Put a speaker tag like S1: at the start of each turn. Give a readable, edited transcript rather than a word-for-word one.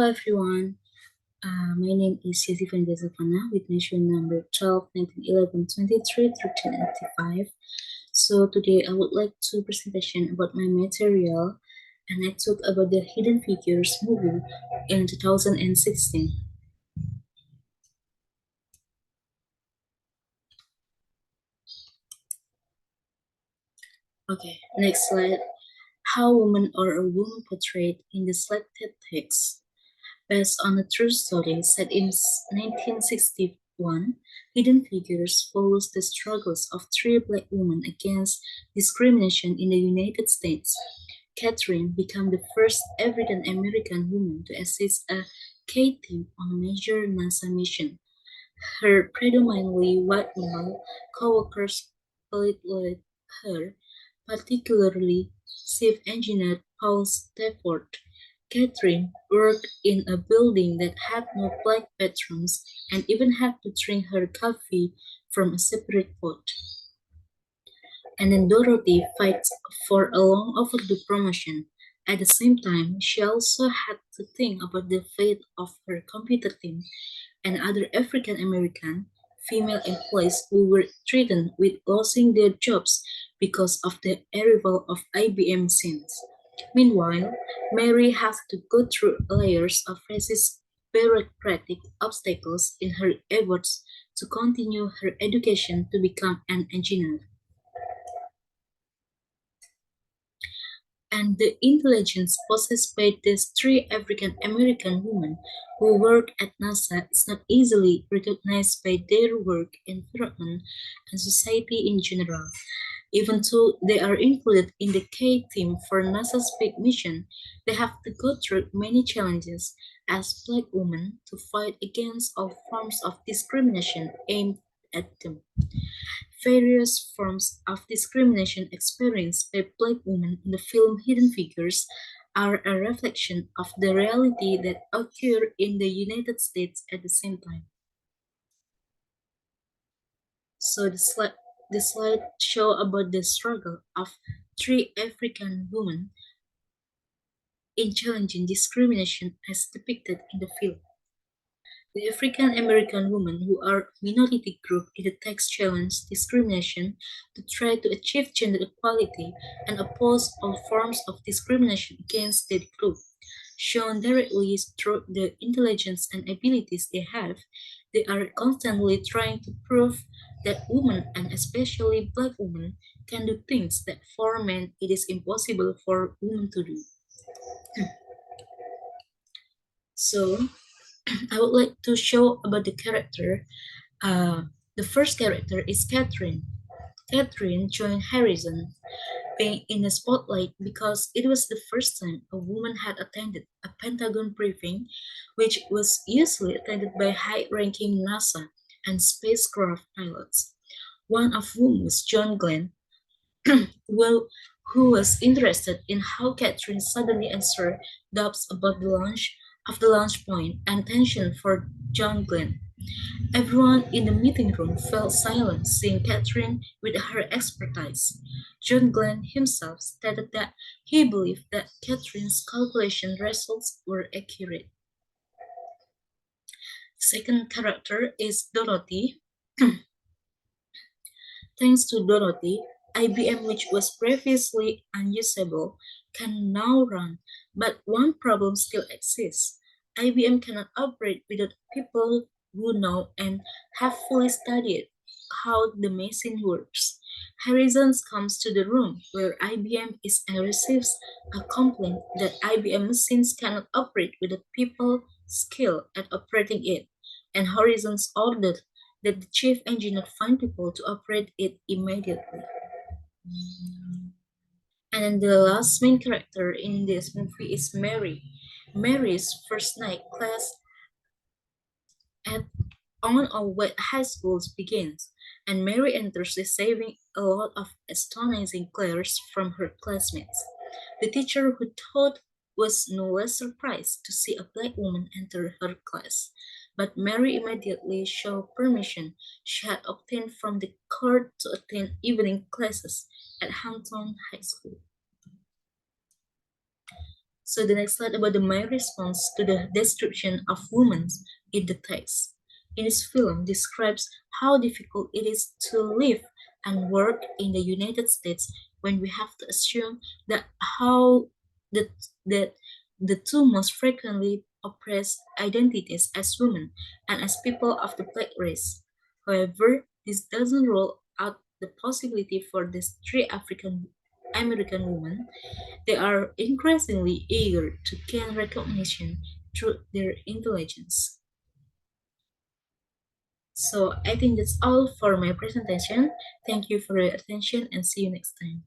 S1: Everyone. My name is Yasyfa Nida Saffanah with mission number 12, 1911, 23 through 1085. So today I would like to presentation about my material and I talk about the Hidden Figures movie in 2016. Okay, next slide. How women are a woman portrayed in the selected text. Based on a true story set in 1961, Hidden Figures follows the struggles of three black women against discrimination in the United States. Catherine became the first African American woman to assist a K-team on a major NASA mission. Her predominantly white male co-workers belittled her, particularly chief engineer Paul Stafford. Catherine worked in a building that had no black bathrooms and even had to drink her coffee from a separate pot. And then Dorothy fights for a long overdue promotion. At the same time, she also had to think about the fate of her computer team and other African American female employees who were threatened with losing their jobs because of the arrival of IBM machines. Meanwhile, Mary has to go through layers of racist bureaucratic obstacles in her efforts to continue her education to become an engineer. And the intelligence possessed by these three African American women who work at NASA is not easily recognized by their work environment and society in general. Even though they are included in the K team for NASA's big mission, they have to go through many challenges as black women to fight against all forms of discrimination aimed at them. Various forms of discrimination experienced by black women in the film Hidden Figures are a reflection of the reality that occurred in the United States at the same time. So the slide show about the struggle of three African women in challenging discrimination as depicted in the film. The African American women who are minority group in the text challenge discrimination to try to achieve gender equality and oppose all forms of discrimination against that group. Shown directly through the intelligence and abilities they have, they are constantly trying to prove that women and especially black women can do things that for men it is impossible for women to do. So I would like to show about the character. The first character is Catherine. Catherine joined Harrison being in the spotlight because it was the first time a woman had attended a Pentagon briefing, which was usually attended by high-ranking NASA and spacecraft pilots, one of whom was John Glenn, who, who was interested in how Catherine suddenly answered doubts about the launch of the launch point and tension for John Glenn. Everyone in the meeting room fell silent, seeing Catherine with her expertise. John Glenn himself stated that he believed that Catherine's calculation results were accurate. Second character is Dorothy. Thanks to Dorothy, IBM, which was previously unusable, can now run, but one problem still exists. IBM cannot operate without people who know and have fully studied how the machine works. Harrison comes to the room where IBM is and receives a complaint that IBM machines cannot operate without people skilled at operating it, and Horizon's ordered that the chief engineer find people to operate it immediately. And then the last main character in this movie is Mary. Mary's first night class at on or what high schools begins, and Mary enters receiving a lot of astonishing glares from her classmates. The teacher who thought was no less surprised to see a black woman enter her class, but Mary immediately showed permission she had obtained from the court to attend evening classes at Hampton High School. So the next slide about my response to the description of women in the text. In this film describes how difficult it is to live and work in the United States when we have to assume that how that that the two most frequently oppressed identities as women and as people of the black race. However, this doesn't rule out the possibility for these three African American women. They are increasingly eager to gain recognition through their intelligence. So I think that's all for my presentation. Thank you for your attention and see you next time.